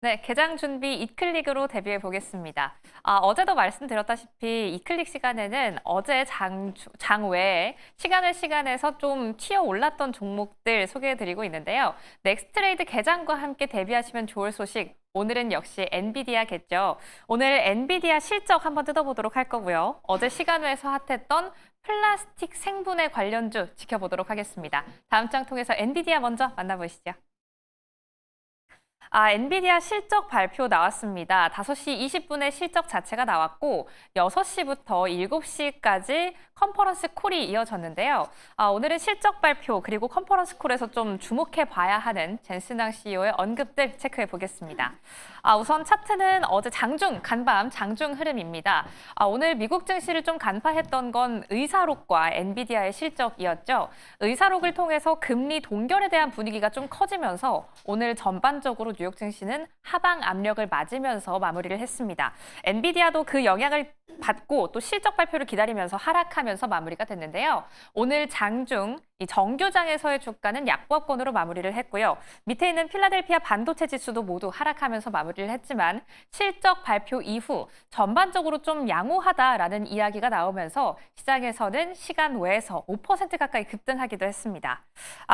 네, 개장 준비 이클릭으로 데뷔해 보겠습니다. 어제도 말씀드렸다시피 이클릭 시간에는 어제 장 외에 시간에서 좀 튀어 올랐던 종목들 소개해 드리고 있는데요. 넥스트레이드 개장과 함께 대비하시면 좋을 소식. 오늘은 역시 엔비디아겠죠. 오늘 엔비디아 실적 한번 뜯어보도록 할 거고요. 어제 시간외에서 핫했던 플라스틱 생분해 관련주 지켜보도록 하겠습니다. 다음 장 통해서 엔비디아 먼저 만나보시죠. 엔비디아 실적 발표 나왔습니다. 5시 20분에 실적 자체가 나왔고 6시부터 7시까지 컨퍼런스 콜이 이어졌는데요. 오늘은 실적 발표 그리고 컨퍼런스 콜에서 좀 주목해 봐야 하는 젠슨왕 CEO의 언급들 체크해 보겠습니다. 우선 차트는 어제 간밤 장중 흐름입니다. 오늘 미국 증시를 좀 간파했던 건 의사록과 엔비디아의 실적이었죠. 의사록을 통해서 금리 동결에 대한 분위기가 좀 커지면서 오늘 전반적으로 뉴욕 증시는 하방 압력을 맞으면서 마무리를 했습니다. 엔비디아도 그 영향을 받고 또 실적 발표를 기다리면서 하락하면서 마무리가 됐는데요. 오늘 장중 이 정교장에서의 주가는 약보합권으로 마무리를 했고요. 밑에 있는 필라델피아 반도체 지수도 모두 하락하면서 마무리를 했지만 실적 발표 이후 전반적으로 좀 양호하다라는 이야기가 나오면서 시장에서는 시간 외에서 5% 가까이 급등하기도 했습니다.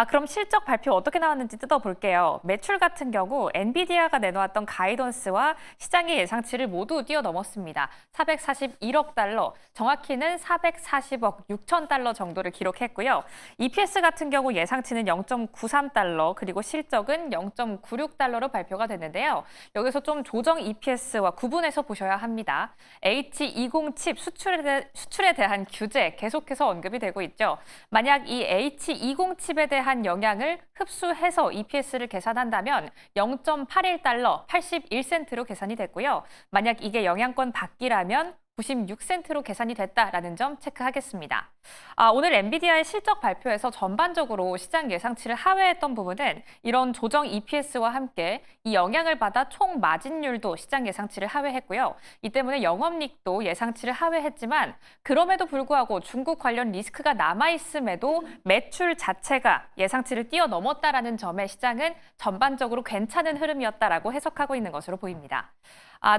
그럼 실적 발표 어떻게 나왔는지 뜯어볼게요. 매출 같은 경우 엔비디아가 내놓았던 가이던스와 시장의 예상치를 모두 뛰어넘었습니다. 441억 달러, 정확히는 440억 6천 달러 정도를 기록했고요. EPS 같은 경우 예상치는 0.93달러, 그리고 실적은 0.96달러로 발표가 됐는데요. 여기서 좀 조정 EPS와 구분해서 보셔야 합니다. H20 칩 수출에 대한 규제 계속해서 언급이 되고 있죠. 만약 이 H20 칩에 대한 영향을 흡수해서 EPS를 계산한다면 0.81달러, 81센트로 계산이 됐고요. 만약 이게 영향권 밖이라면 96센트로 계산이 됐다라는 점 체크하겠습니다. 오늘 엔비디아의 실적 발표에서 전반적으로 시장 예상치를 하회했던 부분은 이런 조정 EPS와 함께 이 영향을 받아 총 마진율도 시장 예상치를 하회했고요. 이 때문에 영업이익도 예상치를 하회했지만 그럼에도 불구하고 중국 관련 리스크가 남아있음에도 매출 자체가 예상치를 뛰어넘었다라는 점에 시장은 전반적으로 괜찮은 흐름이었다라고 해석하고 있는 것으로 보입니다.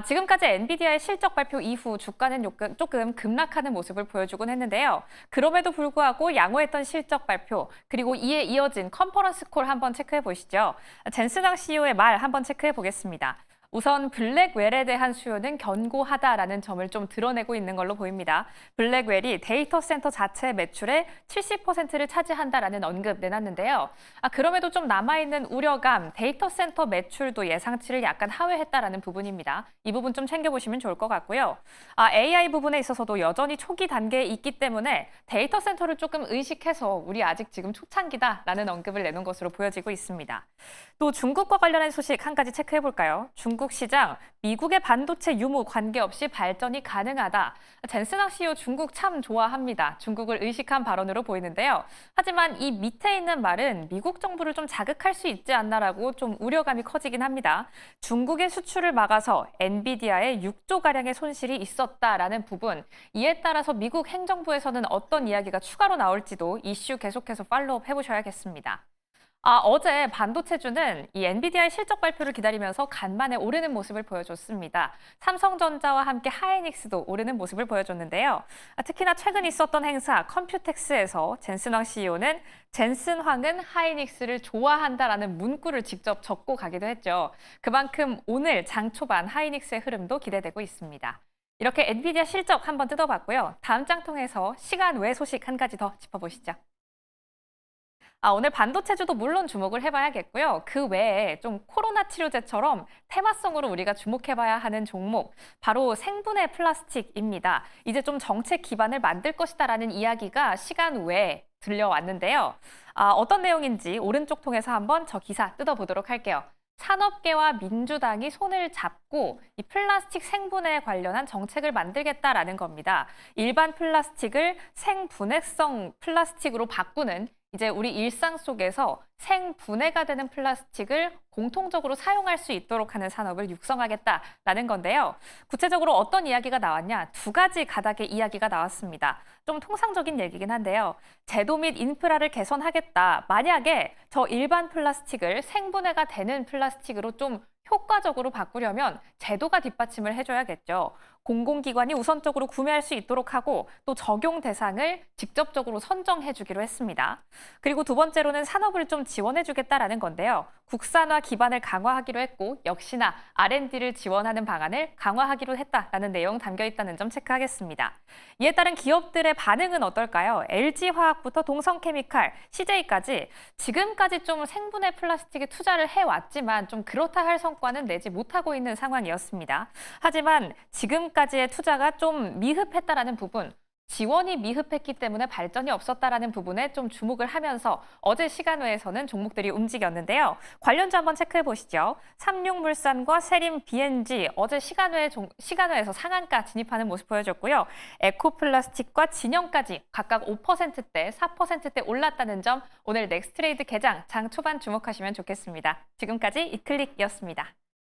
지금까지 엔비디아의 실적 발표 이후 주가는 조금 급락하는 모습을 보여주곤 했는데요. 그럼에도 불구하고 양호했던 실적 발표, 그리고 이에 이어진 컨퍼런스 콜 한번 체크해 보시죠. 젠슨왕 CEO의 말 한번 체크해 보겠습니다. 우선 블랙웰에 대한 수요는 견고하다라는 점을 좀 드러내고 있는 걸로 보입니다. 블랙웰이 데이터 센터 자체 매출의 70%를 차지한다라는 언급 내놨는데요. 그럼에도 좀 남아있는 우려감, 데이터 센터 매출도 예상치를 약간 하회했다라는 부분입니다. 이 부분 좀 챙겨보시면 좋을 것 같고요. AI 부분에 있어서도 여전히 초기 단계에 있기 때문에 데이터 센터를 조금 의식해서 우리 아직 지금 초창기다라는 언급을 내놓은 것으로 보여지고 있습니다. 또 중국과 관련한 소식 한 가지 체크해 볼까요? 중국 시장, 미국의 반도체 유무 관계없이 발전이 가능하다. 젠슨왕 CEO 중국 참 좋아합니다. 중국을 의식한 발언으로 보이는데요. 하지만 이 밑에 있는 말은 미국 정부를 좀 자극할 수 있지 않나라고 좀 우려감이 커지긴 합니다. 중국의 수출을 막아서 엔비디아에 6조가량의 손실이 있었다라는 부분. 이에 따라서 미국 행정부에서는 어떤 이야기가 추가로 나올지도 이슈 계속해서 팔로우업 해보셔야겠습니다. 어제 반도체주는 이 엔비디아의 실적 발표를 기다리면서 간만에 오르는 모습을 보여줬습니다. 삼성전자와 함께 하이닉스도 오르는 모습을 보여줬는데요. 특히나 최근 있었던 행사 컴퓨텍스에서 젠슨왕 CEO는 젠슨황은 하이닉스를 좋아한다라는 문구를 직접 적고 가기도 했죠. 그만큼 오늘 장 초반 하이닉스의 흐름도 기대되고 있습니다. 이렇게 엔비디아 실적 한번 뜯어봤고요. 다음 장 통해서 시간 외 소식 한 가지 더 짚어보시죠. 오늘 반도체주도 물론 주목을 해봐야겠고요. 그 외에 좀 코로나 치료제처럼 테마성으로 우리가 주목해봐야 하는 종목, 바로 생분해 플라스틱입니다. 이제 좀 정책 기반을 만들 것이다라는 이야기가 시간 외에 들려왔는데요. 어떤 내용인지 오른쪽 통해서 한번 저 기사 뜯어보도록 할게요. 산업계와 민주당이 손을 잡고 이 플라스틱 생분해에 관련한 정책을 만들겠다라는 겁니다. 일반 플라스틱을 생분해성 플라스틱으로 바꾸는, 이제 우리 일상 속에서 생분해가 되는 플라스틱을 공통적으로 사용할 수 있도록 하는 산업을 육성하겠다라는 건데요. 구체적으로 어떤 이야기가 나왔냐? 두 가지 가닥의 이야기가 나왔습니다. 좀 통상적인 얘기긴 한데요. 제도 및 인프라를 개선하겠다. 만약에 저 일반 플라스틱을 생분해가 되는 플라스틱으로 좀 효과적으로 바꾸려면 제도가 뒷받침을 해줘야겠죠. 공공기관이 우선적으로 구매할 수 있도록 하고 또 적용 대상을 직접적으로 선정해주기로 했습니다. 그리고 두 번째로는 산업을 좀 지원해주겠다라는 건데요. 국산화 기반을 강화하기로 했고 역시나 R&D를 지원하는 방안을 강화하기로 했다라는 내용 담겨 있다는 점 체크하겠습니다. 이에 따른 기업들의 반응은 어떨까요? LG화학부터 동성케미칼, CJ까지 지금까지 좀 생분해 플라스틱에 투자를 해왔지만 좀 그렇다 할 성과는 내지 못하고 있는 상황이었습니다. 하지만 지금까지의 투자가 좀 미흡했다라는 부분, 지원이 미흡했기 때문에 발전이 없었다라는 부분에 좀 주목을 하면서 어제 시간외에서는 종목들이 움직였는데요. 관련주 한번 체크해 보시죠. 삼육물산과 세림 BNG 어제 시간외에서 상한가 진입하는 모습 보여줬고요. 에코플라스틱과 진영까지 각각 5%대, 4%대 올랐다는 점 오늘 넥스트레이드 개장 장 초반 주목하시면 좋겠습니다. 지금까지 이클릭이었습니다.